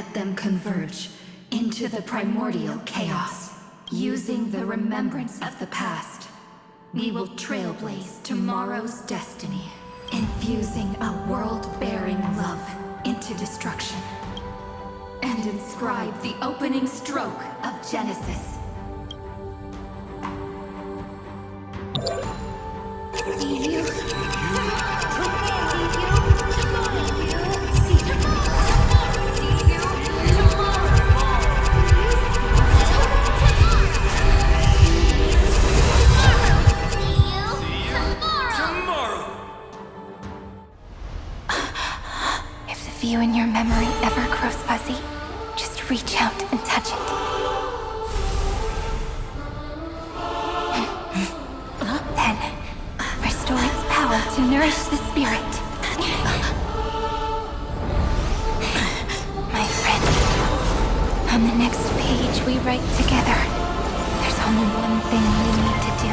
let them converge into the primordial chaos. Using the remembrance of the past, we will trailblaze tomorrow's destiny, infusing a world-bearing love into destruction, and inscribe the opening stroke of Genesis. See you. View in your memory ever grows fuzzy, just reach out and touch it. Then, restore its power to nourish the spirit. My friend, on the next page we write together, there's only one thing we need to do.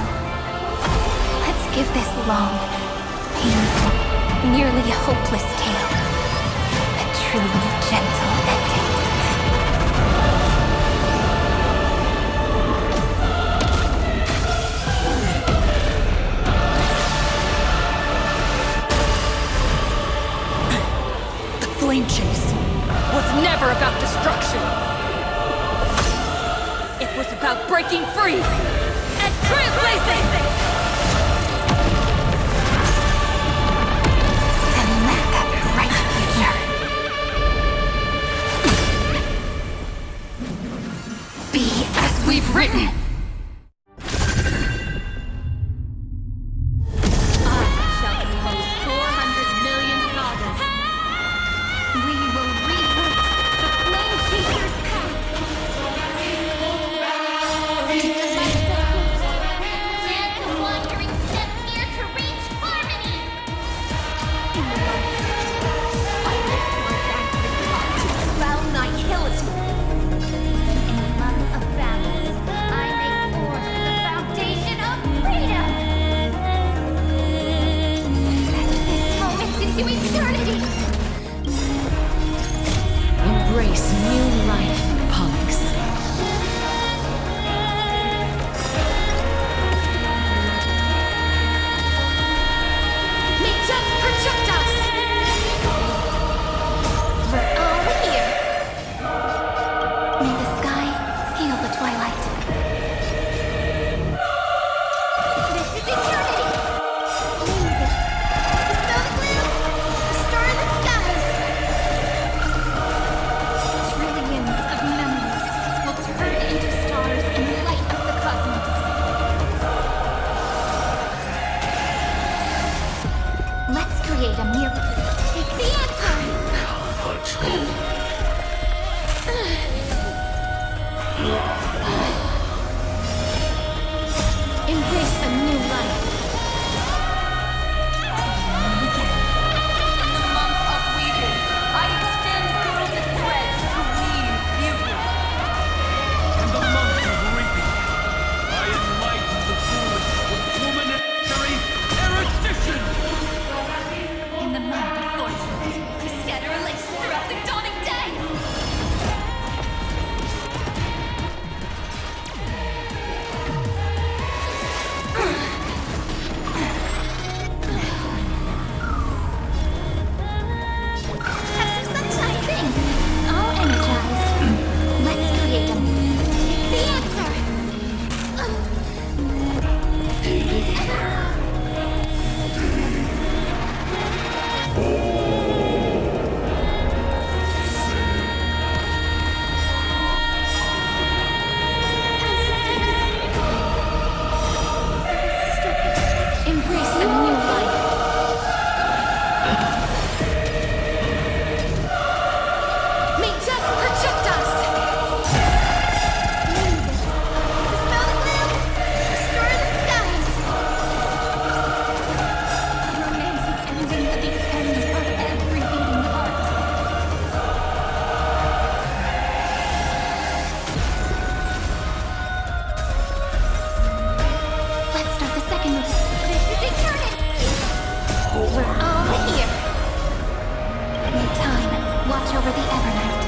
Let's give this long, painful, nearly hopeless tale truly gentle ending. The flame chase was never about destruction. It was about breaking free and trailblazing! And let that bright future be as we've written. I shall compose 400 million sagas. We will rewrite the Flame Chaser's path. Plant the wandering steps here to reach harmony. I look toward that to dispel nihility. In the month of balance, I make forth the foundation of freedom. This moment into eternity. Embrace new life, Pollux. May death protect us! We're all here. May the sky heal the twilight. This is eternity. Name this. Dispel the gloom. Restore the skies. Trillions of memories will turn into stars in the light of the cosmos. Let's create a miracle. Take the answer. Embrace a new life. In the month of weaving, I extend through the threads to weave beauty. In the month of reaping, I enlighten the foolish with momentary erudition! In the month of fortunes, I scatter elation throughout the dawning day. Have some sunshine things. All energized. Let's create them. Take the answer. Embrace a new life. May death protect us! Dispel the gloom. Restore the skies. Romantic ending at the end of every beating heart. Let's start the second one. This is eternity. We're all here. May time watch over the Evernight.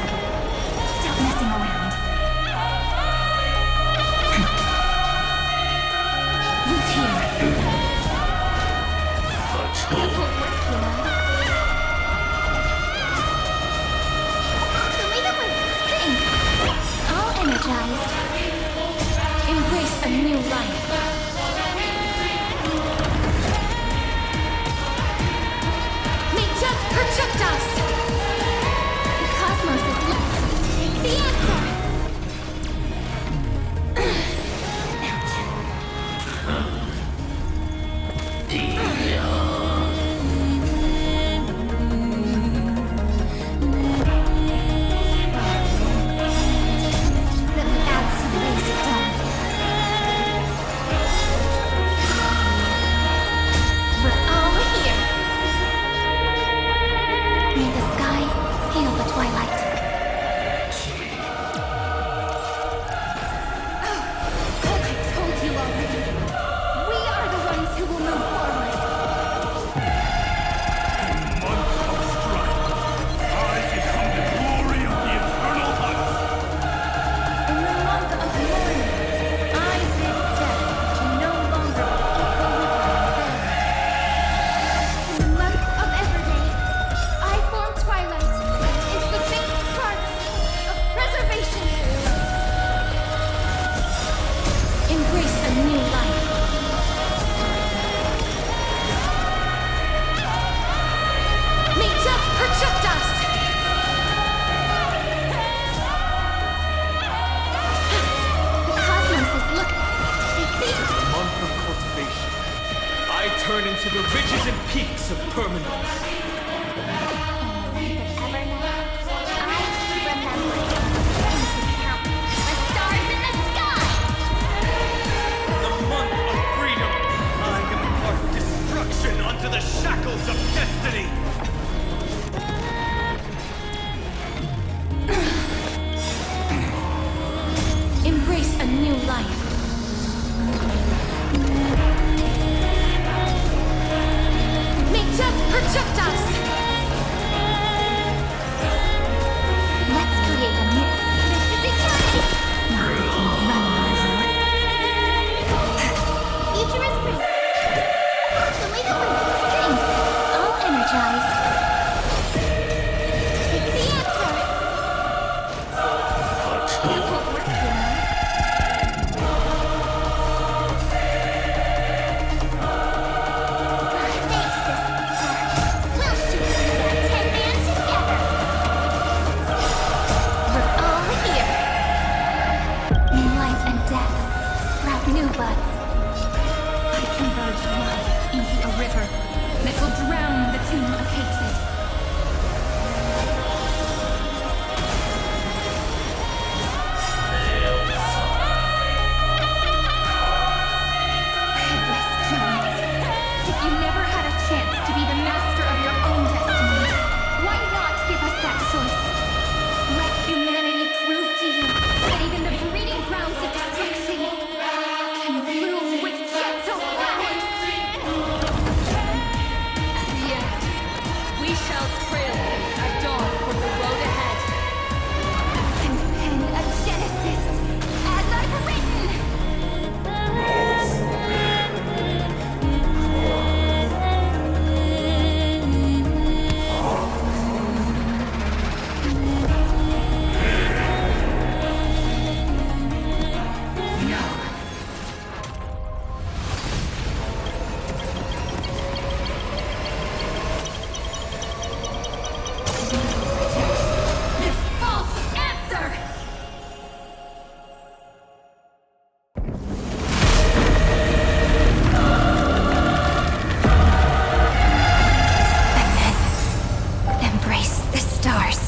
turn into the ridges and peaks of permanence. Onto the shackles of destiny! Embrace a new life. Make death protect us! Let's create a new... This is eternity! Now we can run, Marvel. Future is free. The way that one does things. All energized. It's the answer. It won't work, you know. Thanks, sister. We'll shoot through that 10-man together. We're all here. In life and death, sprout new buds. I converge love into a river that will drown the tomb of hatred. Headless giant. If you never had a chance to be the master of your own destiny, why not give us that choice? Let humanity prove to you that even the breeding grounds of destruction can bloom with gentle flowers. Yet, we shall trailblaze at dawn for the road ahead. And pen a genesis as I've written. This false answer! Embrace the stars.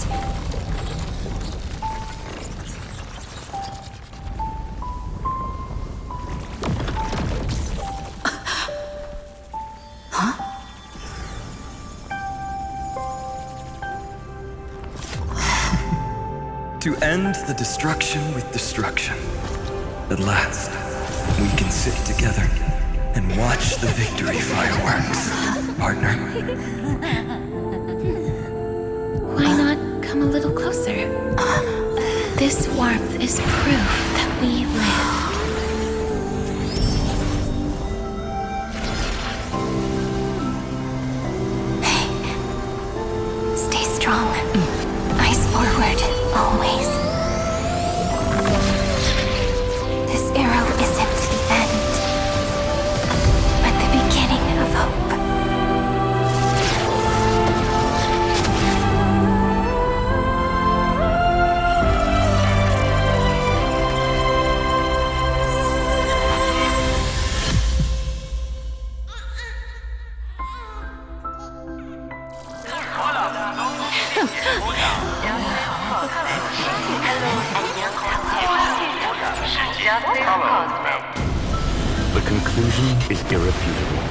To end the destruction with destruction. At last, we can sit together and watch the victory fireworks, partner. Why not come a little closer? This warmth is proof that we live. Hey, stay strong. Eyes forward, always. This arrow isn't the end, but the beginning of hope. The conclusion is irrefutable.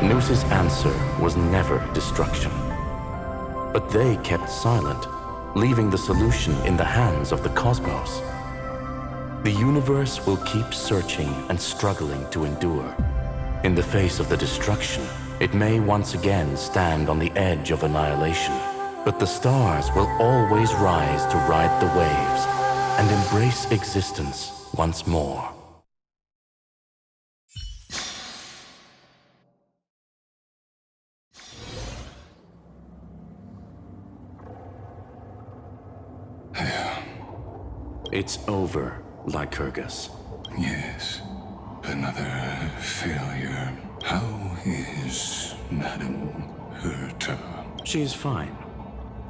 Noos's answer was never destruction. But they kept silent, leaving the solution in the hands of the cosmos. The universe will keep searching and struggling to endure. In the face of the destruction, it may once again stand on the edge of annihilation. But the stars will always rise to ride the waves and embrace existence once more. It's over, Lycurgus. Yes, another failure. How is Madame Herta? She's fine.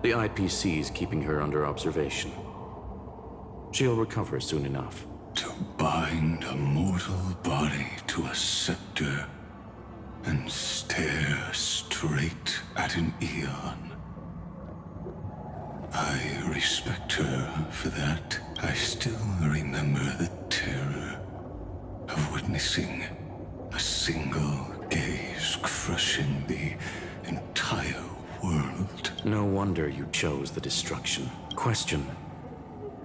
The IPC's keeping her under observation. She'll recover soon enough. To bind a mortal body to a scepter. and stare straight at an eon. I respect her for that. I still remember the terror of witnessing a single gaze crushing the entire world. No wonder you chose the destruction. Question: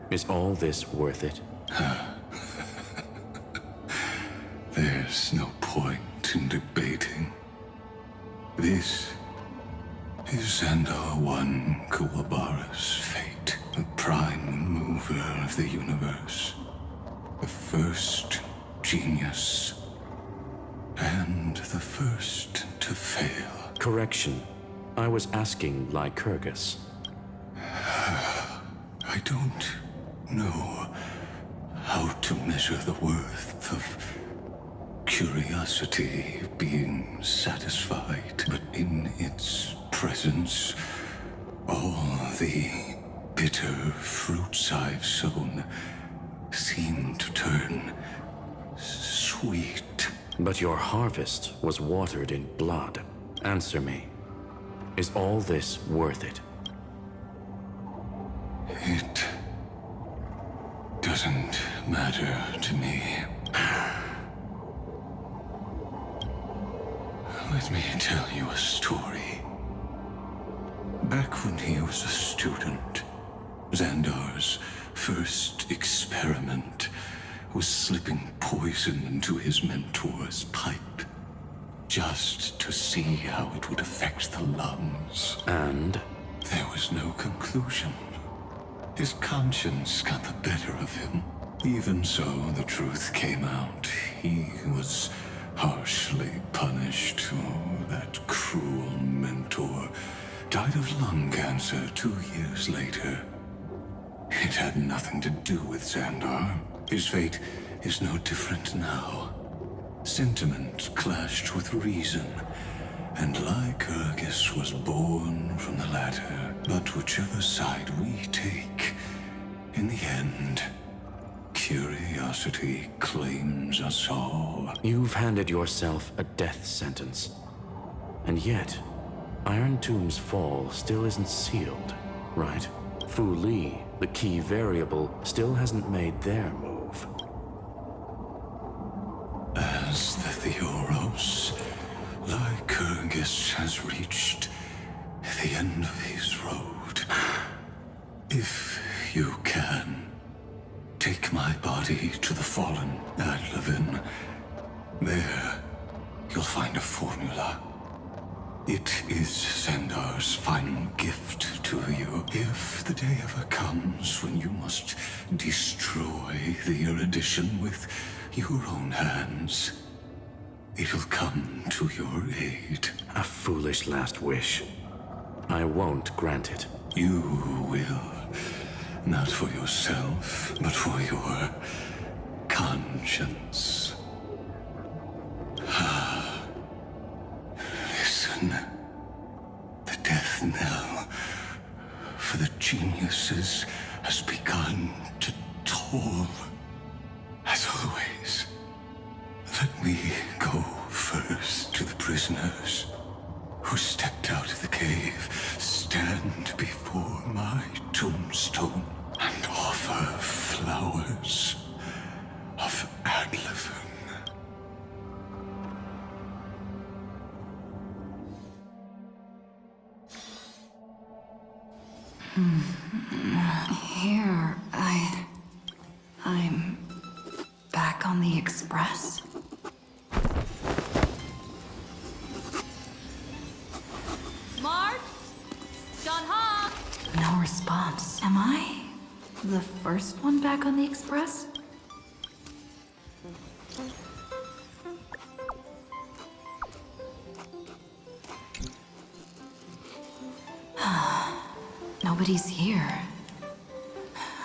is all this worth it? There's no point in debating. This is Xandar One Kuwabara's fate, the prime mover of the universe, the first genius, and the first to fail. Correction. I was asking Lycurgus. I don't know how to measure the worth of curiosity being satisfied, but in its presence, all the bitter fruits I've sown seem to turn sweet. But your harvest was watered in blood. Answer me. Is all this worth it? It doesn't matter to me. Let me tell you a story. Back when he was a student, Xandar's first experiment was slipping poison into his mentor's pipe, just to see how it would affect the lungs. And? There was no conclusion. His conscience got the better of him. Even so, the truth came out. He was harshly punished. Oh, that cruel mentor died of lung cancer 2 years later. It had nothing to do with Xandar. His fate is no different now. Sentiment clashed with reason, and Lycurgus was born from the latter. But whichever side we take, in the end, curiosity claims us all. You've handed yourself a death sentence. And yet, Iron Tomb's fall still isn't sealed, right? Fu Li, the key variable, still hasn't made their move. As the Theoros, Lycurgus has reached the end of his road. If you can, take my body to the fallen Adlevin. There, you'll find a formula. It is Xandar's final gift to you. If the day ever comes when you must destroy the erudition with your own hands, it'll come to your aid. A foolish last wish. I won't grant it. You will. Not for yourself, but for your conscience. Listen. The death knell for the geniuses has begun to toll. As always, let me go first to the prisoners who stepped out of the cave. Stand before my tombstone and offer flowers of Adlevin. Here, I'm back on the Express. Mark? John Ha? No response. Am I the first one back on the Express? Nobody's here.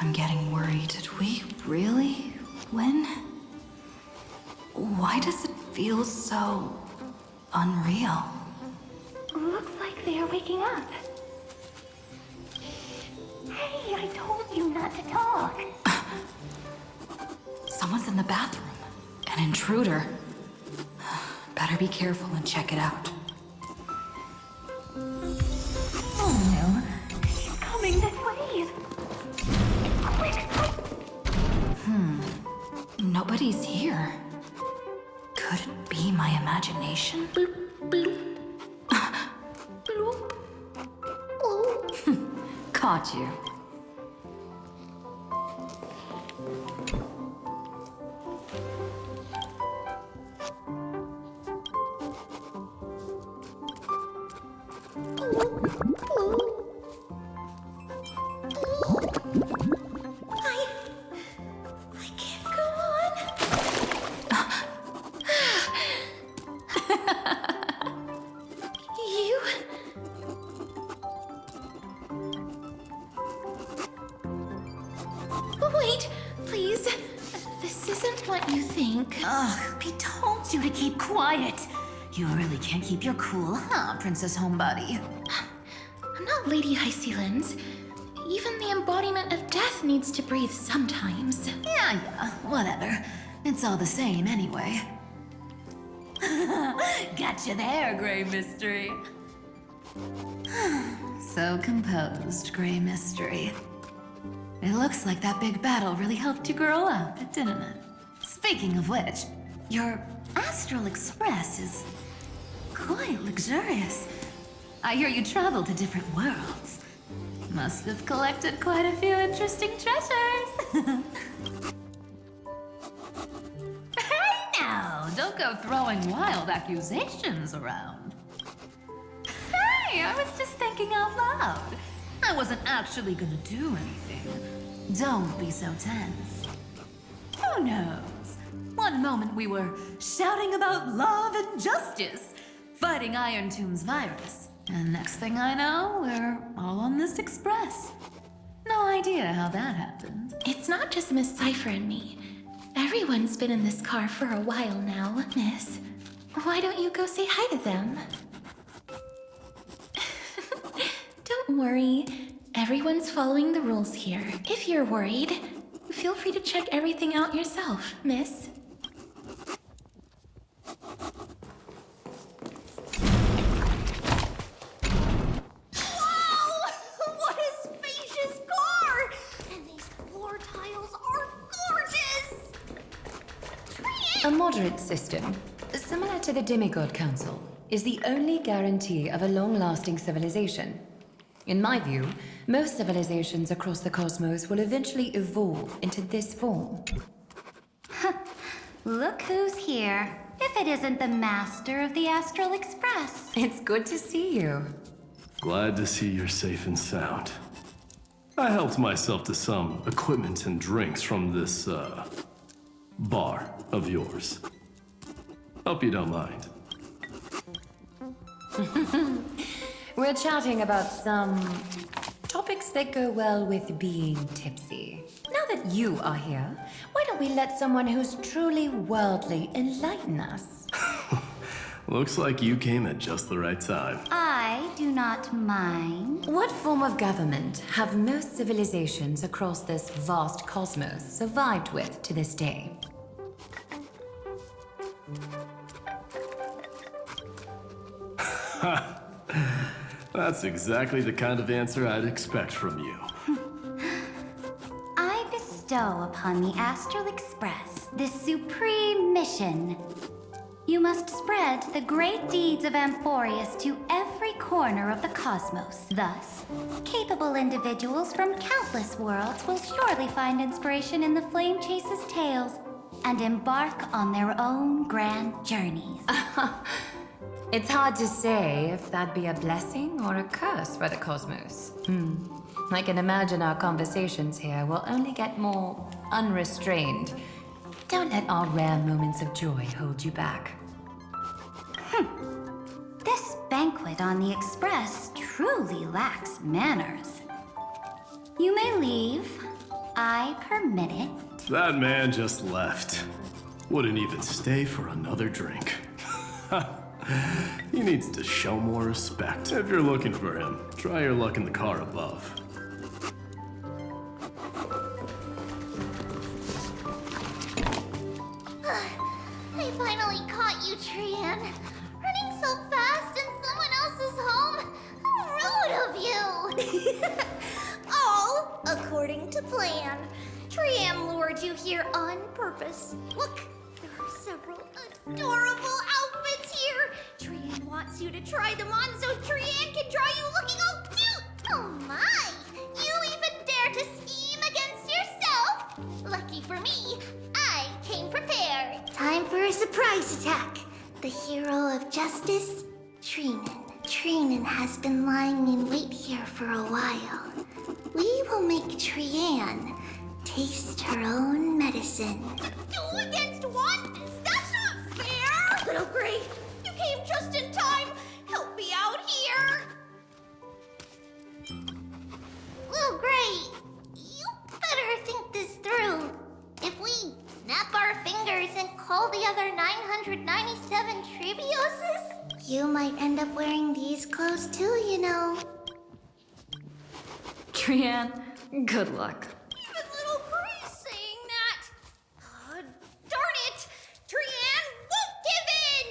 I'm getting worried. Did we really win? Why does it feel so unreal? Looks like they are waking up. Hey, I told you not to talk. Someone's in the bathroom. An intruder. Better be careful and check it out. Oh no. She's coming this way. Quick! Nobody's here. Could it be my imagination? Caught you. I can't go on. You... Wait, please. This isn't what you think. Ugh, I told you to keep quiet. You really can't keep your cool, huh, Princess Homebody? I'm not Lady High Sealands. Even the embodiment of death needs to breathe sometimes. Yeah, whatever. It's all the same anyway. Gotcha there, Grey Mystery. So composed, Grey Mystery. It looks like that big battle really helped you grow up, didn't it? Speaking of which, your Astral Express is quite luxurious. I hear you travel to different worlds. Must have collected quite a few interesting treasures. Hey now, don't go throwing wild accusations around. Hey, I was just thinking out loud. I wasn't actually gonna do anything. Don't be so tense. Who knows? One moment we were shouting about love and justice, fighting Iron Tomb's virus. And next thing I know, we're all on this express. No idea how that happened. It's not just Miss Cypher and me. Everyone's been in this car for a while now, Miss. Why don't you go say hi to them? Don't worry. Everyone's following the rules here. If you're worried, feel free to check everything out yourself, Miss. What a spacious car! And these floor tiles are gorgeous! A moderate system, similar to the Demigod Council, is the only guarantee of a long-lasting civilization. In my view, most civilizations across the cosmos will eventually evolve into this form. Look who's here. If it isn't the master of the Astral Express. It's good to see you. Glad to see you're safe and sound. I helped myself to some equipment and drinks from this, bar of yours. Hope you don't mind. We're chatting about some topics that go well with being tipsy. Now that you are here, why don't we let someone who's truly worldly enlighten us? Looks like you came at just the right time. I do not mind. What form of government have most civilizations across this vast cosmos survived with to this day? That's exactly the kind of answer I'd expect from you. I bestow upon the Astral Express this supreme mission. You must spread the great deeds of Amphoreus to every corner of the cosmos. Thus, capable individuals from countless worlds will surely find inspiration in the Flame Chase's tales and embark on their own grand journeys. It's hard to say if that'd be a blessing or a curse for the cosmos. I can imagine our conversations here will only get more unrestrained. Don't let our rare moments of joy hold you back. This banquet on the Express truly lacks manners. You may leave. I permit it. That man just left. Wouldn't even stay for another drink. He needs to show more respect. If you're looking for him, try your luck in the car above. I finally caught you, Trian. you here on purpose. Look, there are several adorable outfits here. Trian wants you to try them on so Trian can draw you looking all cute. Oh my! You even dare to scheme against yourself? Lucky for me, I came prepared. Time for a surprise attack. The hero of justice, Trinan. Trinan has been lying in wait here for a while. We will make Trian taste her own medicine. 2 against 1? That's not fair! Little Gray, you came just in time. Help me out here. Little Gray, you better think this through. If we snap our fingers and call the other 997 Trivioses, you might end up wearing these clothes too, you know. Trian, good luck. Even little Gray's saying that. Darn it! Trian won't give in!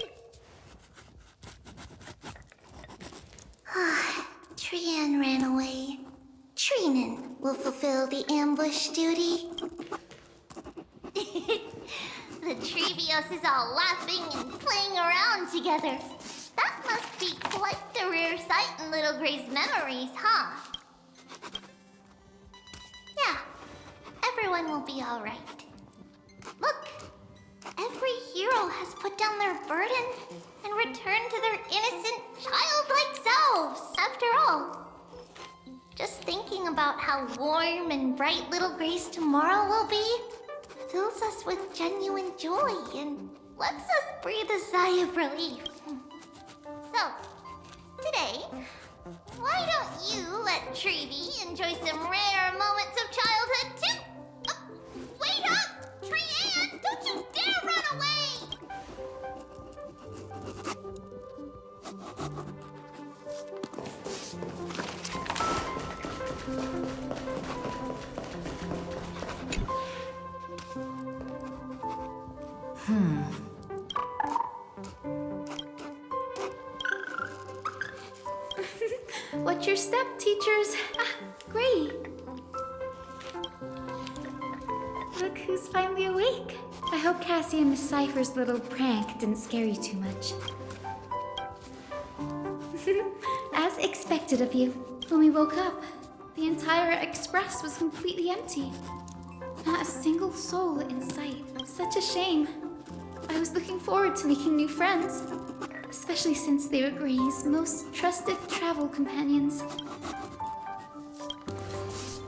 Trian ran away. Trinan will fulfill the ambush duty. The Trevios is all laughing and playing around together. That must be quite the rare sight in Little Gray's memories, huh? Yeah, everyone will be all right. Look, every hero has put down their burden and returned to their innocent, childlike selves. After all, just thinking about how warm and bright Little Gray's tomorrow will be fills us with genuine joy and lets us breathe a sigh of relief. So, today, why don't you let Trevi enjoy some rare moments of childhood too? Wait up! Trian, don't you dare run away! Watch your step, teachers. Great. Look who's finally awake. I hope Cassie and Miss Cypher's little prank didn't scare you too much. As expected of you, when we woke up, the entire express was completely empty. Not a single soul in sight. Such a shame. I was looking forward to making new friends, especially since they were Gray's most trusted travel companions.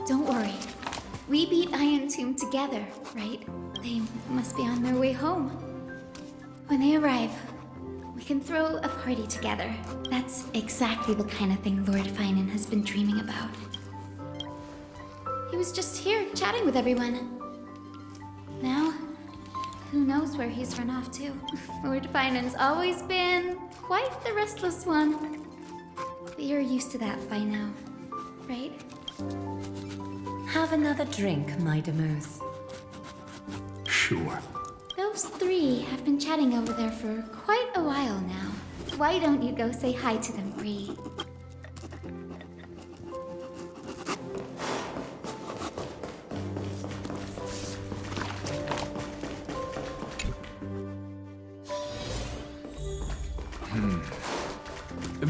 Don't worry. We beat Iron Tomb together, right? They must be on their way home. When they arrive, we can throw a party together. That's exactly the kind of thing Lord Finan has been dreaming about. He was just here chatting with everyone. Now, who knows where he's run off to? Lord Finan's always been quite the restless one. But you're used to that by now, right? Have another drink, my Demouse. Sure. Those three have been chatting over there for quite a while now. Why don't you go say hi to them, Bree?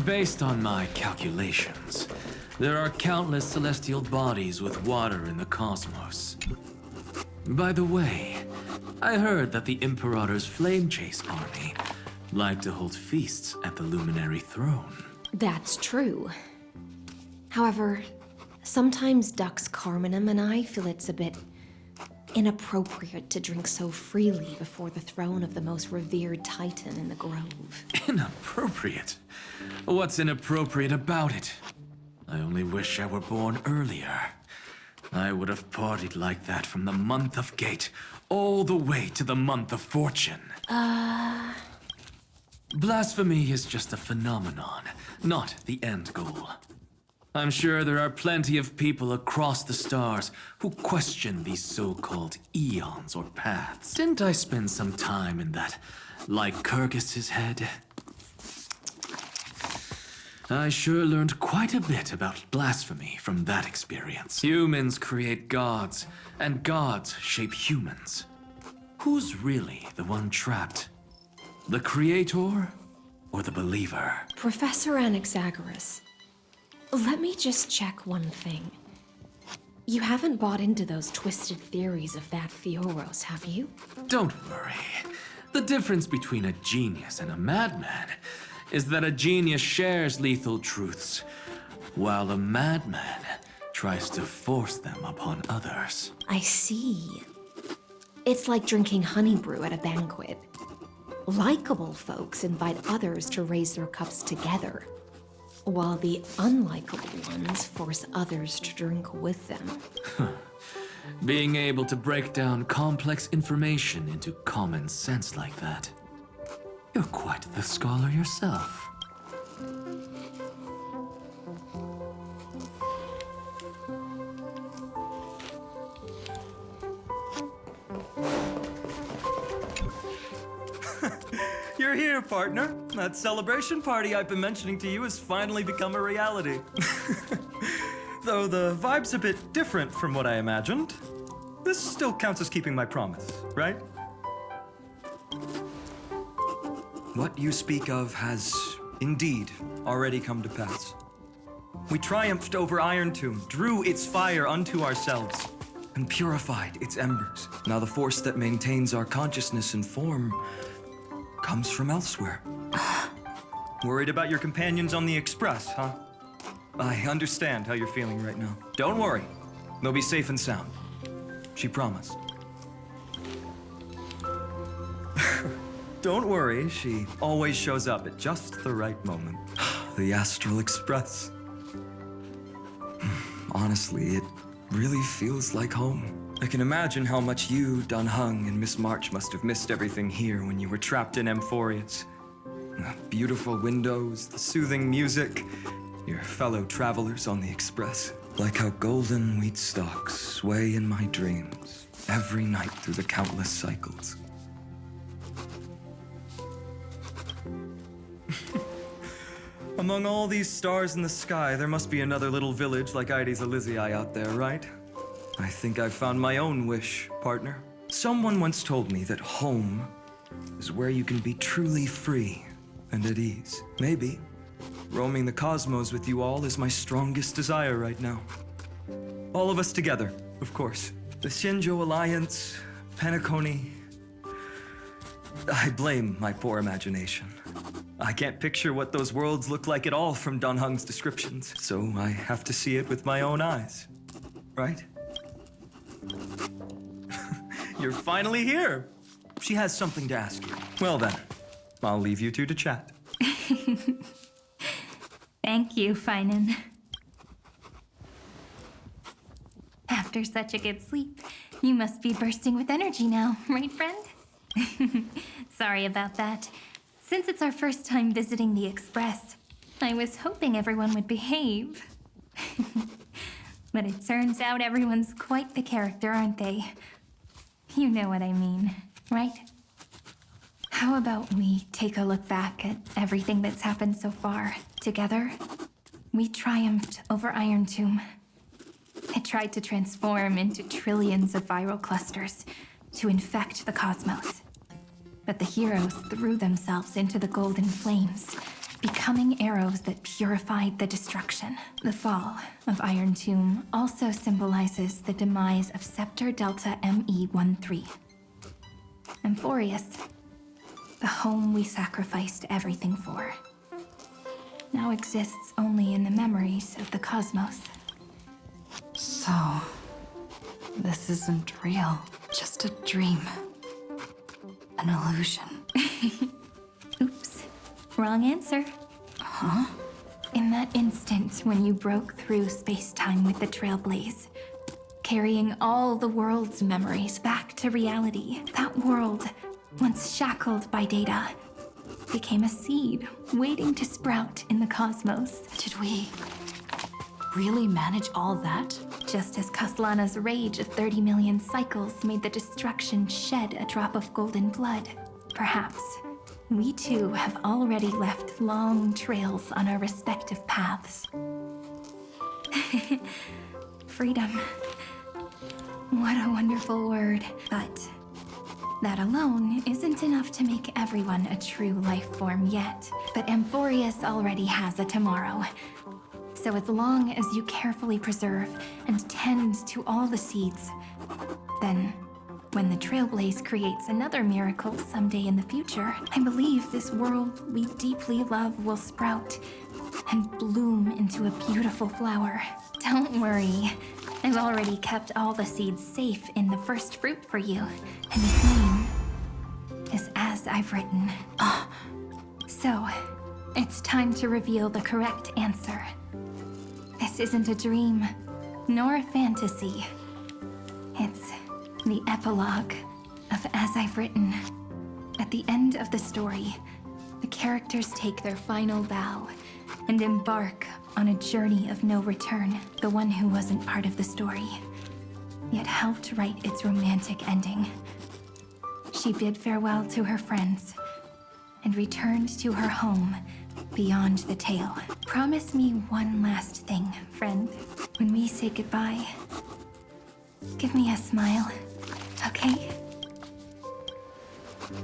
Based on my calculations, there are countless celestial bodies with water in the cosmos. By the way, I heard that the Imperator's Flame Chase army like to hold feasts at the Luminary Throne. That's true. However, sometimes Dux Carminum and I feel it's a bit inappropriate to drink so freely before the throne of the most revered titan in the grove. Inappropriate? What's inappropriate about it? I only wish I were born earlier. I would have partied like that from the month of Gate all the way to the month of Fortune. Blasphemy is just a phenomenon, not the end goal. I'm sure there are plenty of people across the stars who question these so-called eons or paths. Didn't I spend some time in that Lycurgus's head? I sure learned quite a bit about blasphemy from that experience. Humans create gods, and gods shape humans. Who's really the one trapped? The creator or the believer? Professor Anaxagoras, let me just check one thing. You haven't bought into those twisted theories of that Amphoreus, have you? Don't worry. The difference between a genius and a madman is that a genius shares lethal truths, while a madman tries to force them upon others. I see. It's like drinking honey brew at a banquet. Likable folks invite others to raise their cups together, while the unlikable ones force others to drink with them. Being able to break down complex information into common sense like that. You're quite the scholar yourself. You're here, partner. That celebration party I've been mentioning to you has finally become a reality. Though the vibe's a bit different from what I imagined. This still counts as keeping my promise, right? What you speak of has indeed already come to pass. We triumphed over Iron Tomb, drew its fire unto ourselves, and purified its embers. Now the force that maintains our consciousness and form comes from elsewhere. Worried about your companions on the Express, huh? I understand how you're feeling right now. Don't worry. They'll be safe and sound. She promised. Don't worry, she always shows up at just the right moment. The Astral Express. Honestly, it really feels like home. I can imagine how much you, Dun Hung, and Miss March must have missed everything here when you were trapped in Amphoreus. The beautiful windows, the soothing music, your fellow travelers on the Express. Like how golden wheat stalks sway in my dreams every night through the countless cycles. Among all these stars in the sky, there must be another little village like Ides Elysiae out there, right? I think I've found my own wish, partner. Someone once told me that home is where you can be truly free and at ease. Maybe roaming the cosmos with you all is my strongest desire right now. All of us together, of course. The Shinjo Alliance, Penacony. I blame my poor imagination. I can't picture what those worlds look like at all from Dun Hung's descriptions, so I have to see it with my own eyes. Right? You're finally here. She has something to ask you. Well then, I'll leave you two to chat. Thank you, Finan. After such a good sleep, you must be bursting with energy now, right, friend? Sorry about that. Since it's our first time visiting the Express, I was hoping everyone would behave. But it turns out everyone's quite the character, aren't they? You know what I mean, right? How about we take a look back at everything that's happened so far, together? We triumphed over Iron Tomb. It tried to transform into trillions of viral clusters to infect the cosmos. But the heroes threw themselves into the golden flames, becoming arrows that purified the destruction. The fall of Iron Tomb also symbolizes the demise of Scepter Delta ME-13. Amphoreus, the home we sacrificed everything for, now exists only in the memories of the cosmos. So, this isn't real, just a dream. An illusion. Oops. Wrong answer. Huh? In that instant when you broke through space-time with the Trailblaze, carrying all the world's memories back to reality, that world, once shackled by data, became a seed waiting to sprout in the cosmos. Did we really manage all that? Just as Kaslana's rage of 30 million cycles made the destruction shed a drop of golden blood, perhaps we too have already left long trails on our respective paths. Freedom. What a wonderful word. But that alone isn't enough to make everyone a true life form yet. But Amphoreus already has a tomorrow. So as long as you carefully preserve and tend to all the seeds, then when the Trailblaze creates another miracle someday in the future, I believe this world we deeply love will sprout and bloom into a beautiful flower. Don't worry, I've already kept all the seeds safe in the first fruit for you, and its name is As I've Written. So, it's time to reveal the correct answer. This isn't a dream, nor a fantasy. It's the epilogue of As I've Written. At the end of the story, the characters take their final bow and embark on a journey of no return. The one who wasn't part of the story, yet helped write its romantic ending. She bid farewell to her friends and returned to her home beyond the tale. Promise me one last thing, friend. When we say goodbye, give me a smile, okay?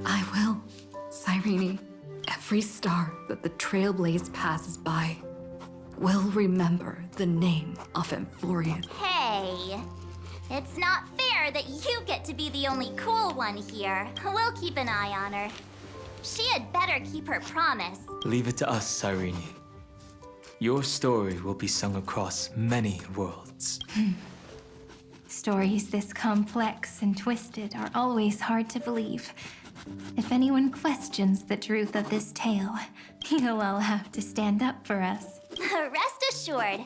I will, Cyrene. Every star that the Trailblaze passes by will remember the name of Amphoreus. Hey, it's not fair that you get to be the only cool one here. We'll keep an eye on her. She had better keep her promise. Leave it to us, Cyrene. Your story will be sung across many worlds. Stories this complex and twisted are always hard to believe. If anyone questions the truth of this tale, you'll all have to stand up for us. Rest assured,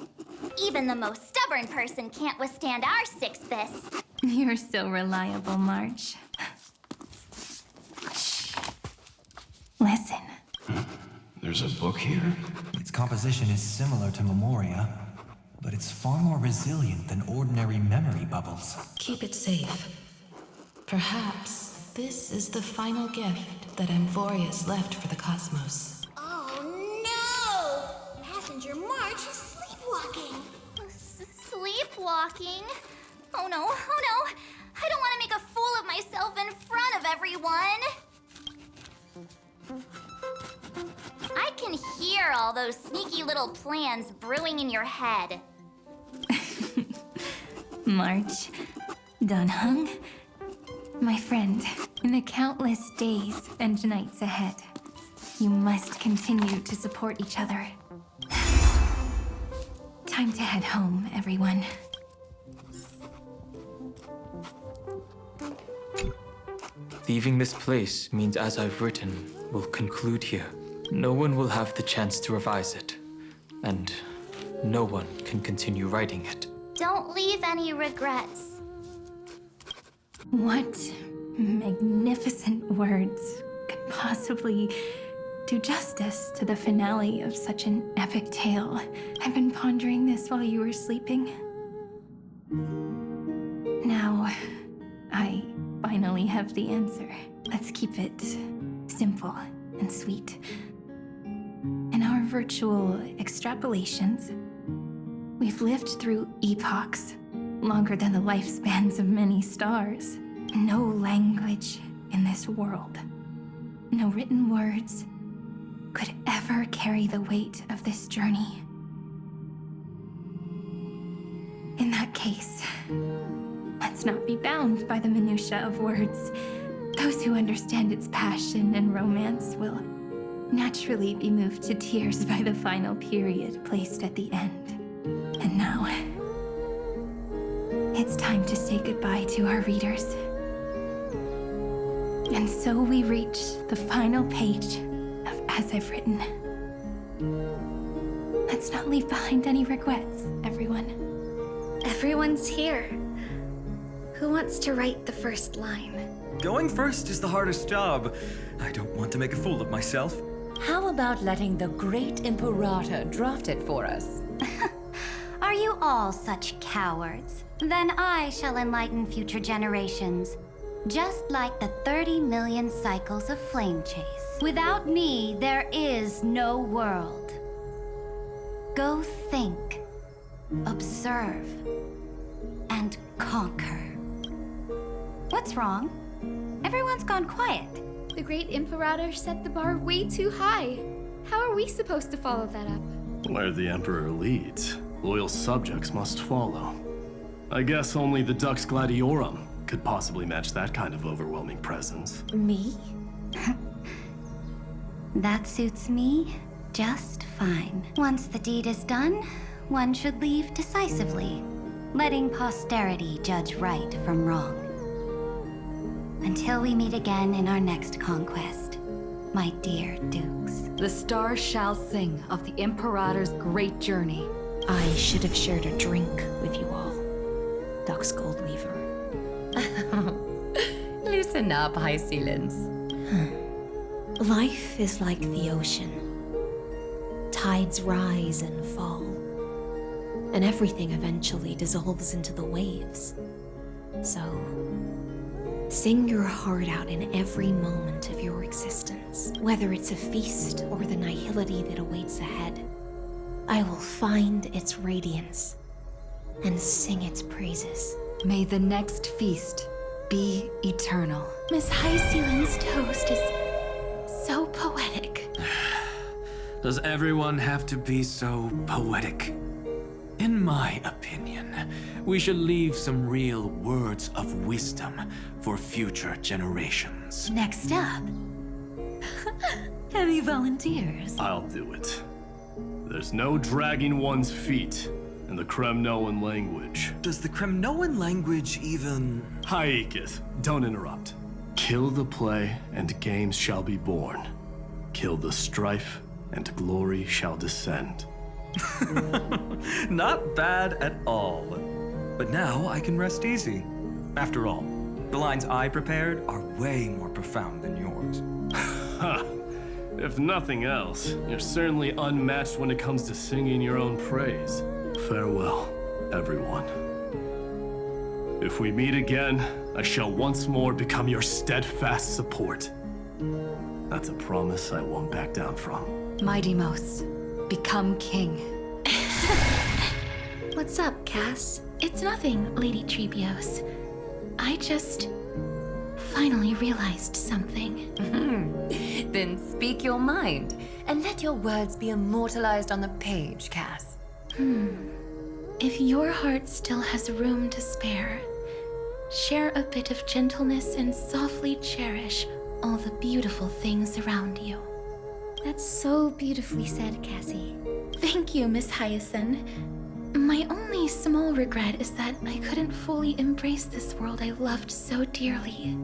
even the most stubborn person can't withstand our six fists. You're so reliable, March. Shh. Listen. There's a book here? Its composition is similar to Memoria, but it's far more resilient than ordinary memory bubbles. Keep it safe. Perhaps this is the final gift that Amphoreus left for the cosmos. Oh no! Passenger March is sleepwalking. Sleepwalking? Oh no, oh no! I don't want to make a fool of myself in front of everyone! I can hear all those sneaky little plans brewing in your head. March, Dunhung, my friend, in the countless days and nights ahead, you must continue to support each other. Time to head home, everyone. Leaving this place means As I've Written will conclude here. No one will have the chance to revise it, and no one can continue writing it. Don't leave any regrets. What magnificent words could possibly do justice to the finale of such an epic tale? I've been pondering this while you were sleeping. Now, I finally have the answer. Let's keep it simple and sweet. In our virtual extrapolations, we've lived through epochs longer than the lifespans of many stars. No language in this world, no written words could ever carry the weight of this journey. In that case, let's not be bound by the minutiae of words. Those who understand its passion and romance will naturally be moved to tears by the final period placed at the end. And now, it's time to say goodbye to our readers. And so we reach the final page of As I've Written. Let's not leave behind any regrets, everyone. Everyone's here. Who wants to write the first line? Going first is the hardest job. I don't want to make a fool of myself. How about letting the great Imperator draft it for us? Are you all such cowards? Then I shall enlighten future generations. Just like the 30 million cycles of flame chase. Without me, there is no world. Go think, observe, and conquer. What's wrong? Everyone's gone quiet. The great Imperator set the bar way too high. How are we supposed to follow that up? Where the Emperor leads, loyal subjects must follow. I guess only the Dux Gladiorum could possibly match that kind of overwhelming presence. Me? That suits me just fine. Once the deed is done, one should leave decisively, letting posterity judge right from wrong. Until we meet again in our next conquest, my dear dukes. The stars shall sing of the Imperator's great journey. I should have shared a drink with you all. Dux Goldweaver. Loosen up, High Ceilings. Life is like the ocean. Tides rise and fall, and everything eventually dissolves into the waves. So, sing your heart out in every moment of your existence, whether it's a feast or the nihility that awaits ahead. I will find its radiance and sing its praises. May the next feast be eternal. Miss High Ceiling's toast is so poetic. Does everyone have to be so poetic? In my opinion, we should leave some real words of wisdom for future generations. Next up, any volunteers? I'll do it. There's no dragging one's feet in the Kremnoan language. Does the Kremnoan language even... Haikis, don't interrupt. Kill the play, and games shall be born. Kill the strife, and glory shall descend. Not bad at all. But now I can rest easy. After all, the lines I prepared are way more profound than yours. Ha! If nothing else, you're certainly unmatched when it comes to singing your own praise. Farewell, everyone. If we meet again, I shall once more become your steadfast support. That's a promise I won't back down from. Mightymost, become king. What's up, Cass? It's nothing, Lady Trebios. I just finally realized something. Then speak your mind, and let your words be immortalized on the page, Cass. If your heart still has room to spare, share a bit of gentleness and softly cherish all the beautiful things around you. That's so beautifully said, Cassie. Thank you, Miss Hyacinth. My only small regret is that I couldn't fully embrace this world I loved so dearly.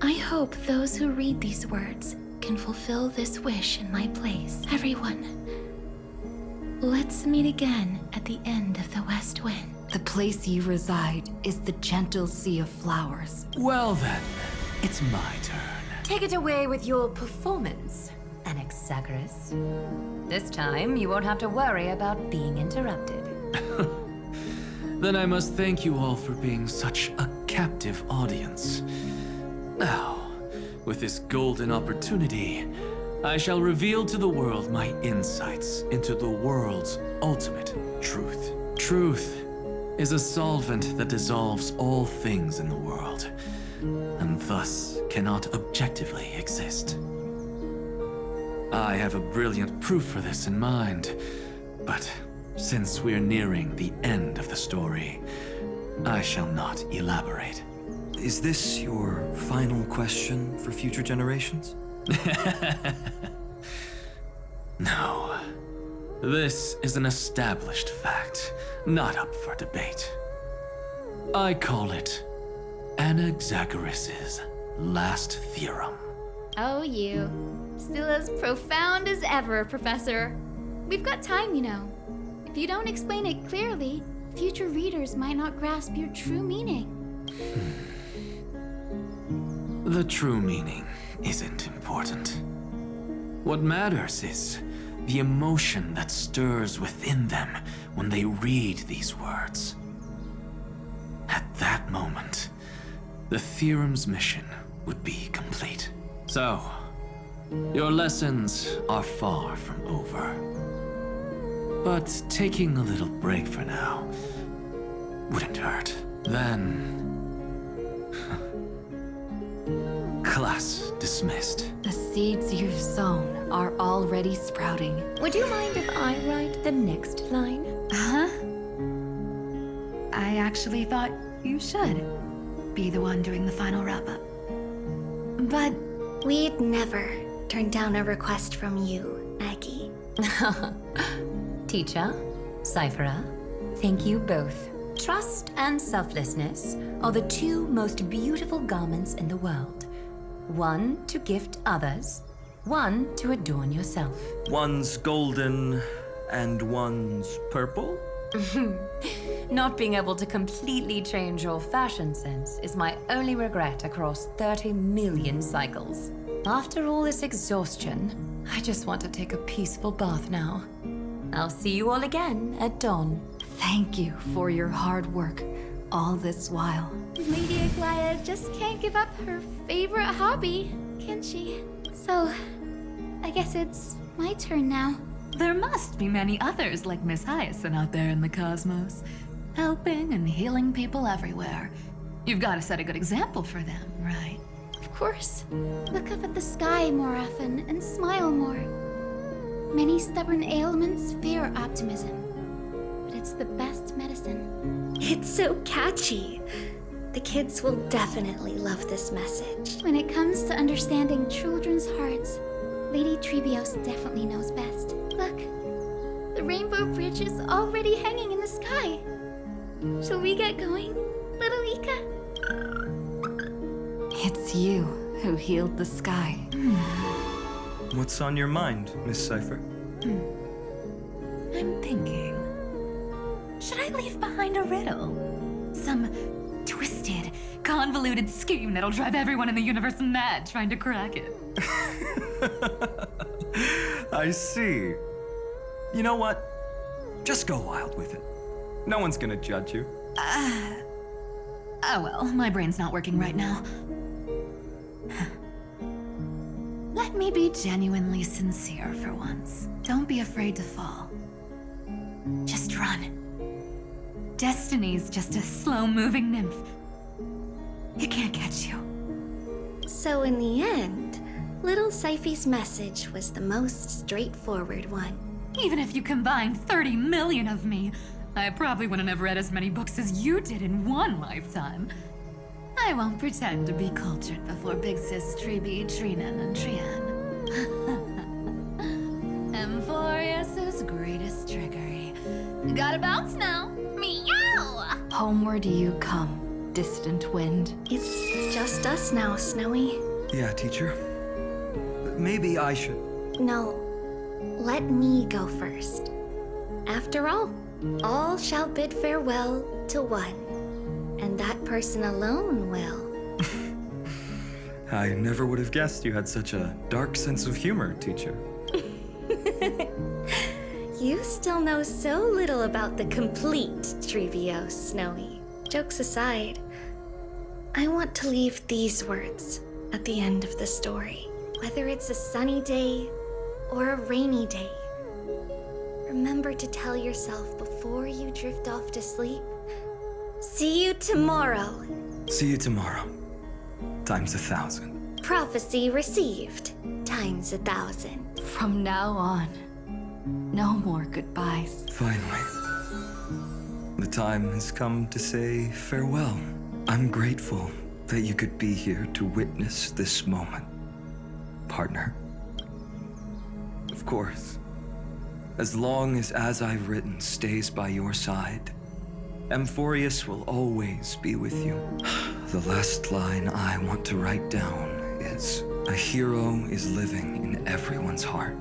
I hope those who read these words can fulfill this wish in my place. Everyone, let's meet again at the end of the West Wind. The place you reside is the gentle sea of flowers. Well then, it's my turn. Take it away with your performance, Anaxagoras. This time, you won't have to worry about being interrupted. Then I must thank you all for being such a captive audience. Now, with this golden opportunity, I shall reveal to the world my insights into the world's ultimate truth. Truth is a solvent that dissolves all things in the world, and thus cannot objectively exist. I have a brilliant proof for this in mind, but since we're nearing the end of the story, I shall not elaborate. Is this your final question for future generations? No. This is an established fact, not up for debate. I call it Anaxagoras' last theorem. Oh, you. Still as profound as ever, Professor. We've got time, you know. If you don't explain it clearly, future readers might not grasp your true meaning. The true meaning isn't important. What matters is the emotion that stirs within them when they read these words. At that moment, the theorem's mission would be complete. So, your lessons are far from over. But taking a little break for now wouldn't hurt. Then... class dismissed. The seeds you've sown are already sprouting. Would you mind if I write the next line? Huh? I actually thought you should be the one doing the final wrap-up. But we'd never turn down a request from you, Aggie. Teacher, Cyphera, thank you both. Trust and selflessness are the two most beautiful garments in the world. One to gift others, one to adorn yourself. One's golden and one's purple? Not being able to completely change your fashion sense is my only regret across 30 million cycles. After all this exhaustion, I just want to take a peaceful bath now. I'll see you all again at dawn. Thank you for your hard work all this while. Lady Aglaia just can't give up her favorite hobby, can she? So, I guess it's my turn now. there must be many others like Miss Hyacinth out there in the cosmos, helping and healing people everywhere. You've got to set a good example for them, right? Of course. Look up at the sky more often and smile more. Many stubborn ailments fear optimism, but it's the best medicine. It's so catchy. The kids will definitely love this message. When it comes to understanding children's hearts, Lady Trebios definitely knows best. Look, the Rainbow Bridge is already hanging in the sky. Shall we get going, little Ika? It's you who healed the sky. What's on your mind, Miss Cypher? I'm thinking, should I leave behind a riddle? Some twisted, convoluted scheme that'll drive everyone in the universe mad trying to crack it. I see. You know what? Just go wild with it. No one's gonna judge you. Oh well, my brain's not working right now. Let me be genuinely sincere for once. Don't be afraid to fall. Just run. Destiny's just a slow-moving nymph. It can't catch you. So in the end, little Cyphy's message was the most straightforward one. Even if you combined 30 million of me, I probably wouldn't have read as many books as you did in one lifetime. I won't pretend to be cultured before Big Sis Trebi, Trinan, and Trian. Amphoreus' greatest trickery. Gotta bounce now. Meow! Homeward you come, distant wind. It's just us now, Snowy. Yeah, teacher. Maybe I should. No, let me go first. After all shall bid farewell to one, and that person alone will. I never would have guessed you had such a dark sense of humor, teacher. You still know so little about the complete Trebios, Snowy. Jokes aside, I want to leave these words at the end of the story. Whether it's a sunny day or a rainy day, remember to tell yourself before you drift off to sleep, see you tomorrow. See you tomorrow. Times 1,000. Prophecy received. Times 1,000. From now on, no more goodbyes. Finally. The time has come to say farewell. I'm grateful that you could be here to witness this moment, partner. Of course, as long as I've written stays by your side, Amphoreus will always be with you. The last line I want to write down is, a hero is living in everyone's heart.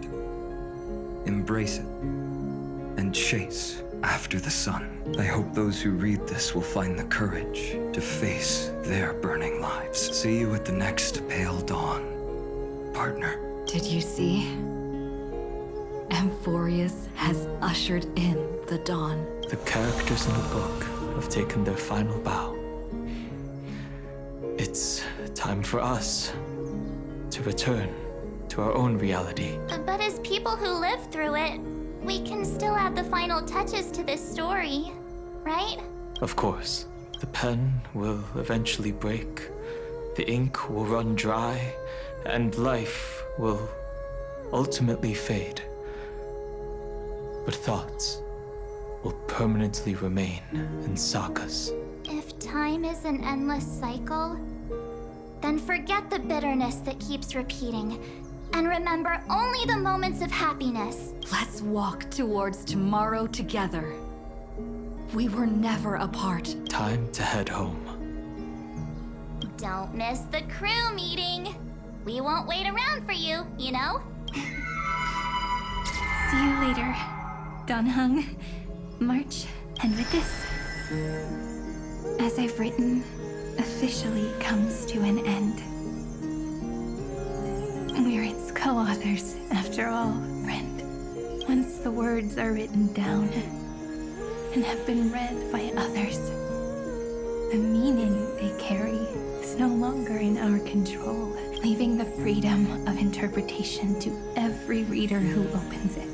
Embrace it and chase after the sun. I hope those who read this will find the courage to face their burning lives. See you at the next pale dawn, partner. Did you see? Amphoreus has ushered in the dawn. The characters in the book have taken their final bow. it's time for us to return to our own reality. But as people who lived through it, we can still add the final touches to this story, right? Of course, the pen will eventually break, the ink will run dry, and life will ultimately fade. But thoughts will permanently remain in sagas. If time is an endless cycle, then forget the bitterness that keeps repeating, and remember only the moments of happiness. Let's walk towards tomorrow together. We were never apart. Time to head home. Don't miss the crew meeting. We won't wait around for you, you know? See you later, Donhung, March, and with this, As I've Written officially comes to an end. We're its co-authors, after all, friend. Once the words are written down and have been read by others, the meaning they carry is no longer in our control, leaving the freedom of interpretation to every reader who opens it.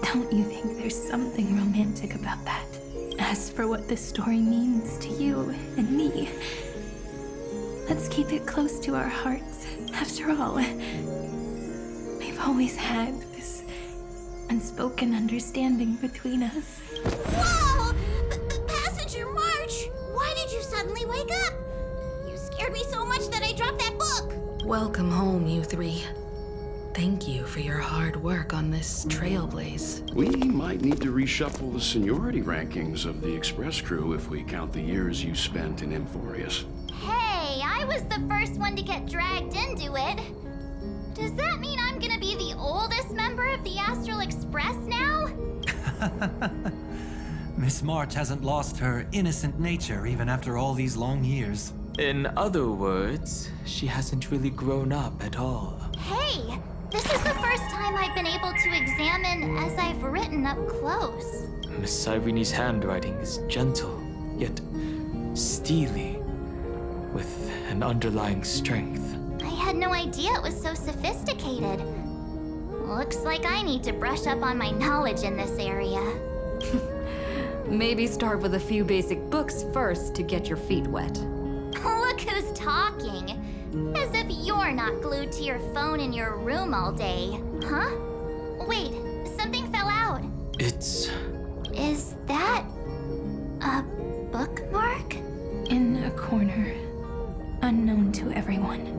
Don't you think there's something romantic about that? As for what this story means to you and me, let's keep it close to our hearts. After all, we've always had this unspoken understanding between us. Whoa! Passenger March! Why did you suddenly wake up? You scared me so much that I dropped that book! Welcome home, you three. Thank you for your hard work on this trailblaze. We might need to reshuffle the seniority rankings of the Express crew if we count the years you spent in Amphoreus. Hey, I was the first one to get dragged into it. Does that mean I'm gonna be the oldest member of the Astral Express now? Miss March hasn't lost her innocent nature even after all these long years. In other words, she hasn't really grown up at all. Hey, this is the first time I've been able to examine As I've Written up close. Miss Irene's handwriting is gentle, yet steely, with an underlying strength. I had no idea it was so sophisticated. Looks like I need to brush up on my knowledge in this area. Maybe start with a few basic books first to get your feet wet. Look who's talking. As if you're not glued to your phone in your room all day. Huh? Wait, something fell out. It's... Is that a bookmark? In a corner, unknown to everyone.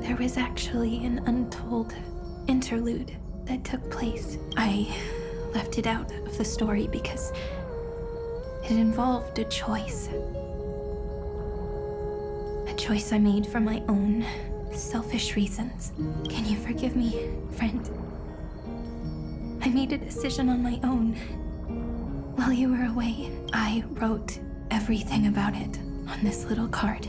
There was actually an untold interlude that took place. I left it out of the story because it involved a choice. A choice I made for my own selfish reasons. Can you forgive me, friend? I made a decision on my own. While you were away, I wrote everything about it on this little card.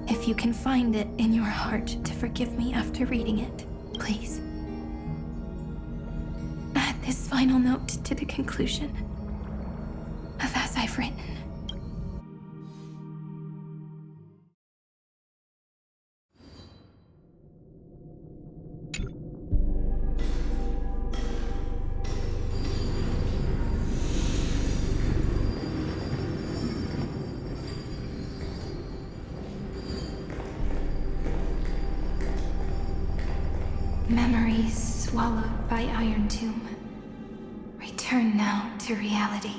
If you can find it in your heart to forgive me after reading it, please. Add this final note to the conclusion of As I've Written. Memories swallowed by Iron Tomb. Return now to reality.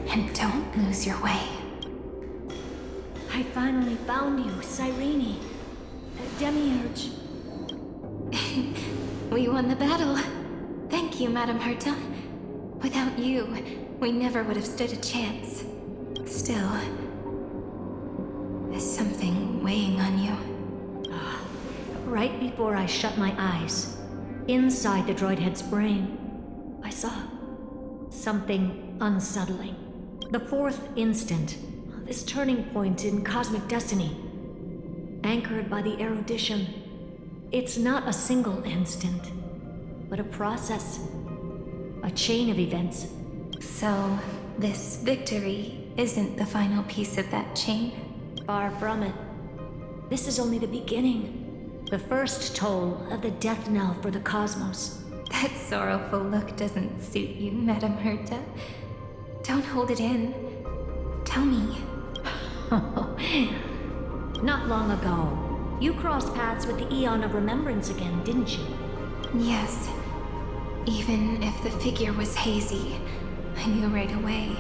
And don't lose your way. I finally found you, Cyrene. Demiurge. We won the battle. Thank you, Madame Herta. Without you, we never would have stood a chance. Still, there's something weighing on you. Right before I shut my eyes, inside the droid head's brain, I saw something unsettling. The fourth instant, this turning point in cosmic destiny. anchored by the erudition. It's not a single instant, but a process, a chain of events. So, this victory isn't the final piece of that chain? Far from it. This is only the beginning. The first toll of the death knell for the cosmos. That sorrowful look doesn't suit you, Madame Herta. Don't hold it in. Tell me. Not long ago, you crossed paths with the Eon of Remembrance again, didn't you? Yes. Even if the figure was hazy, I knew right away.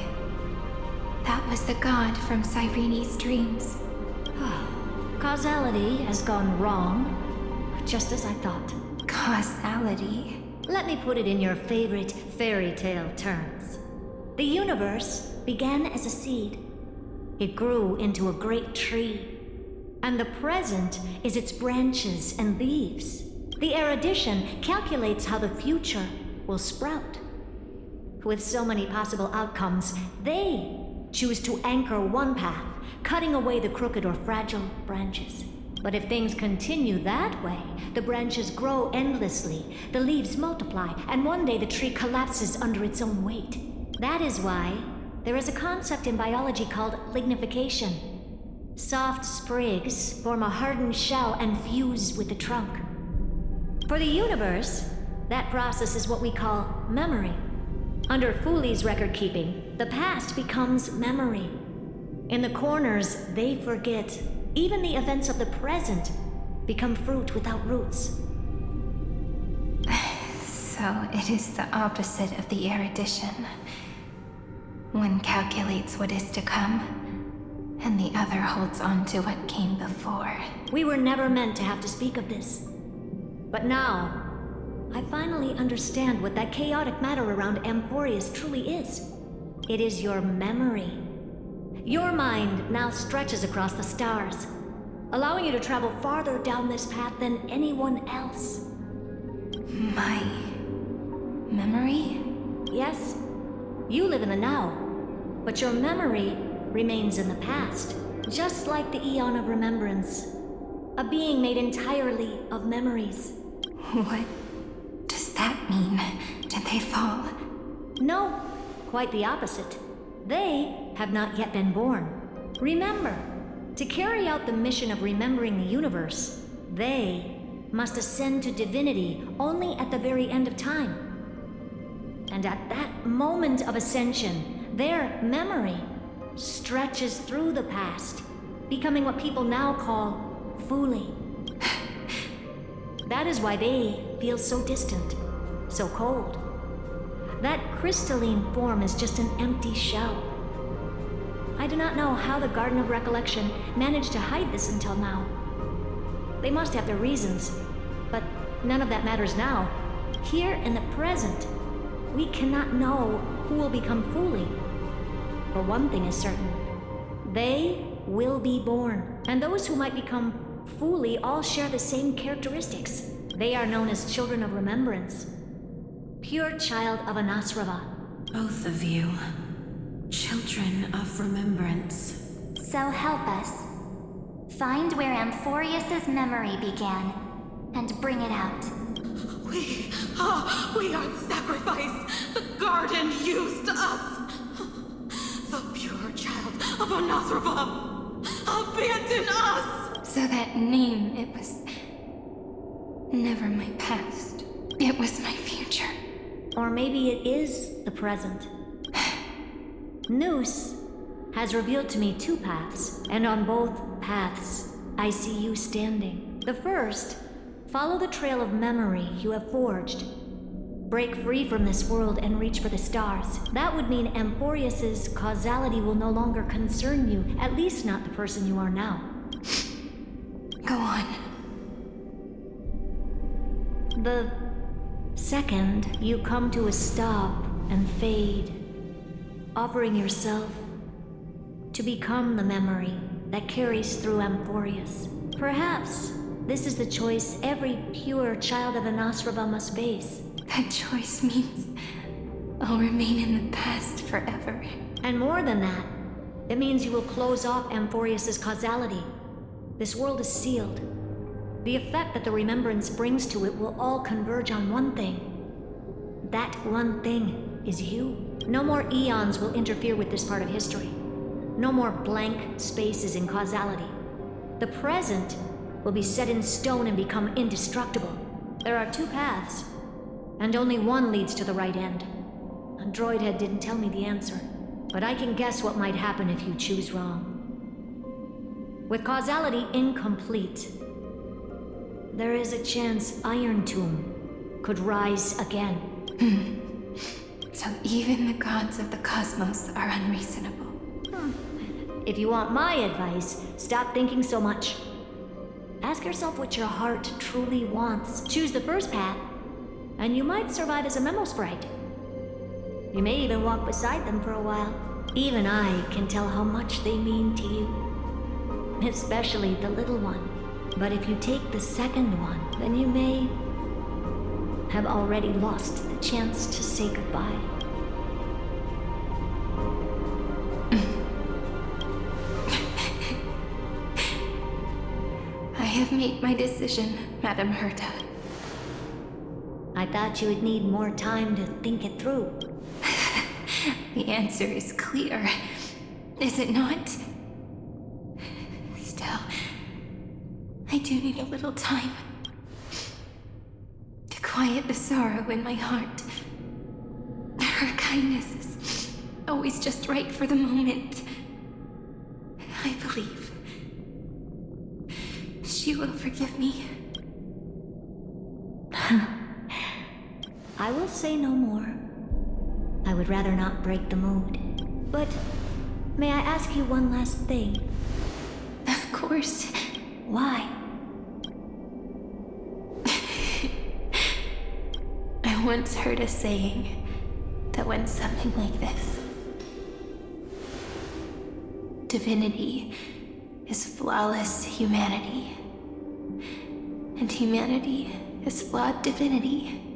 That was the god from Cyrene's dreams. Causality has gone wrong, just as I thought. Causality? Let me put it in your favorite fairy tale terms. The universe began as a seed. It grew into a great tree. And the present is its branches and leaves. The erudition calculates how the future will sprout. With so many possible outcomes, they choose to anchor one path, cutting away the crooked or fragile branches. But if things continue that way, the branches grow endlessly, the leaves multiply, and one day the tree collapses under its own weight. That is why there is a concept in biology called lignification. Soft sprigs form a hardened shell and fuse with the trunk. For the universe, that process is what we call memory. Under Fooley's record keeping, the past becomes memory. In the corners, they forget. Even the events of the present become fruit without roots. So it is the opposite of the erudition. One calculates what is to come, and the other holds on to what came before. We were never meant to have to speak of this. But now, I finally understand what that chaotic matter around Amphoreus truly is. It is your memory. Your mind now stretches across the stars, allowing you to travel farther down this path than anyone else. My memory? Yes. You live in the now, but your memory remains in the past, just like the Eon of Remembrance. A being made entirely of memories. What does that mean? Did they fall? No, quite the opposite. They have not yet been born. Remember, to carry out the mission of remembering the universe, they must ascend to divinity only at the very end of time. And at that moment of ascension, their memory stretches through the past, becoming what people now call Fooley. That is why they feel so distant, so cold. That crystalline form is just an empty shell. I do not know how the Garden of Recollection managed to hide this until now. They must have their reasons, but none of that matters now. Here in the present, we cannot know who will become Fooley. But one thing is certain. They will be born. And those who might become Fooley all share the same characteristics. They are known as Children of Remembrance. Pure child of Anasrava. Both of you. Children of Remembrance. So help us. Find where Amphoreus' memory began, and bring it out. We are the sacrifice the garden used us. The pure child of Anasrava. Abandon us! So that name, it was never my past. It was my future. Or maybe it is the present. Noose has revealed to me two paths, and on both paths, I see you standing. The first, follow the trail of memory you have forged. Break free from this world and reach for the stars. That would mean Amphoreus' causality will no longer concern you, at least not the person you are now. Go on. The second, you come to a stop and fade, offering yourself to become the memory that carries through Amphoreus. Perhaps this is the choice every pure child of Anasrava must face. That choice means I'll remain in the past forever. And more than that, it means you will close off Amphoreus' causality. This world is sealed. The effect that the remembrance brings to it will all converge on one thing. That one thing is you. No more eons will interfere with this part of history. No more blank spaces in causality. The present will be set in stone and become indestructible. There are two paths, and only one leads to the right end. A droid head didn't tell me the answer, but I can guess what might happen if you choose wrong. With causality incomplete, there is a chance Iron Tomb could rise again. So even the gods of the cosmos are unreasonable. If you want my advice, stop thinking so much. Ask yourself what your heart truly wants. Choose the first path, and you might survive as a memo sprite. You may even walk beside them for a while. Even I can tell how much they mean to you. Especially the little one. But if you take the second one, then you may have already lost the chance to say goodbye. I have made my decision, Madame Herta. I thought you would need more time to think it through. The answer is clear, is it not? Still, I do need a little time to quiet the sorrow in my heart. Her kindness is always just right for the moment. I believe she will forgive me. I will say no more. I would rather not break the mood. But may I ask you one last thing? Of course. Why? I once heard a saying that went something like this. Divinity is flawless humanity, and humanity is flawed divinity.